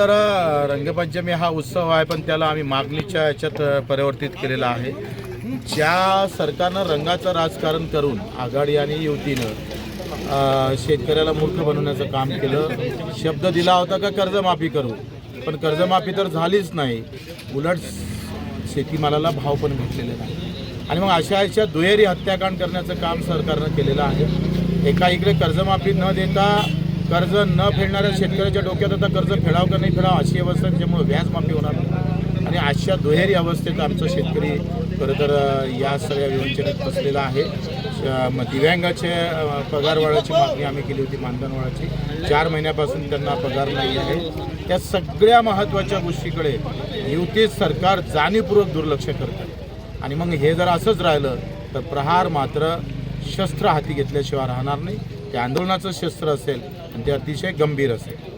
तर रंगपंचमी हा उत्सव आहे, पण त्याला आम्ही मागणीच्या याच्यात परिवर्तित केलेला आहे. ज्या सरकारनं रंगाचं राजकारण करून आघाडी आणि युतीनं शेतकऱ्याला मूर्ख बनवण्याचं काम केलं. शब्द दिला होता का कर्जमाफी करू, पण कर्जमाफी तर झालीच नाही, उलट शेतीमालाला भाव पण भेटलेले नाही. आणि मग अशा दुहेरी हत्याकांड करण्याचं काम सरकारनं केलेलं आहे. एका इकडे कर्जमाफी न देता कर्ज न फेडणाऱ्या शेतकऱ्याच्या डोक्यात आता कर्ज फेडावं का नाही फेडावं अशी अवस्था, त्याच्यामुळे व्याज माफी होणार नाही. आणि अशा दुहेरी अवस्थेत आमचा शेतकरी खरं तर या सगळ्या विवंचनेत फसलेला आहे. दिव्यांगाचे पगार वाढायची मागणी आम्ही केली होती, मानधन वाढायची. 4 महिन्यापासून त्यांना पगार नाही आहे. त्या सगळ्या महत्त्वाच्या गोष्टीकडे युती सरकार जाणीवपूर्वक दुर्लक्ष करतं. आणि मग हे जर असंच राहिलं तर प्रहार मात्र शस्त्र हाती घेतल्याशिवाय राहणार नाही. ते आंदोलनाचं शस्त्र असेल आणि ते अतिशय गंभीर असेल.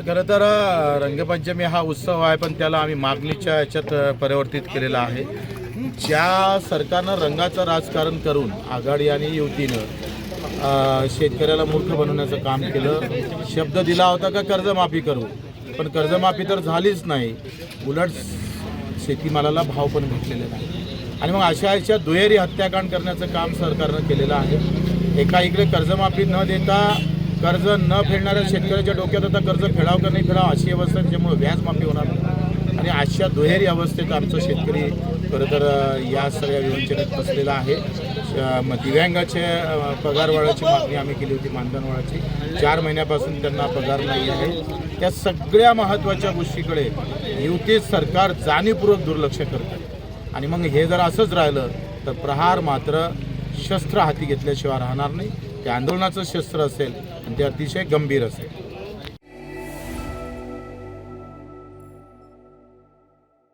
खरं तर रंगपंचमी हा उत्सव आहे, पण त्याला आम्ही मागणीच्या याच्यात परिवर्तित केलेला आहे. ज्या सरकारनं रंगाचं राजकारण करून आघाडी आणि युतीनं शेतकऱ्याला मूर्ख बनवण्याचं काम केलं. शब्द दिला होता का कर्जमाफी करू, पण कर्जमाफी तर झालीच नाही, उलट शेतीमालाला भाव पण भेटलेले नाही. आणि मग अशा दुहेरी हत्याकांड करण्याचं काम सरकारनं केलेलं आहे. एका इकडे कर्जमाफी न देता कर्ज न फेडणाऱ्या शेतकऱ्याच्या डोक्यात आता कर्ज फेडावं का नाही फेडावं अशी अवस्था, त्याच्यामुळे व्याज माफी होणार नाही. आणि अशा दुहेरी अवस्थेत आमचा शेतकरी खरं तर या सगळ्या विवंचनेत फसलेला आहे. दिव्यांगाचे पगार वाढायची मागणी आम्ही केली होती, मानधन वाढायची. 4 महिन्यापासून त्यांना पगार नाही आहे. त्या सगळ्या महत्त्वाच्या गोष्टीकडे युती सरकार जाणीवपूर्वक दुर्लक्ष करतं. आणि मग हे जर असंच राहिलं तर प्रहार मात्र शस्त्र हाती घेतल्याशिवाय राहणार नाही. ते आंदोलनाचं शस्त्र असेल आणि ते अतिशय गंभीर असेल.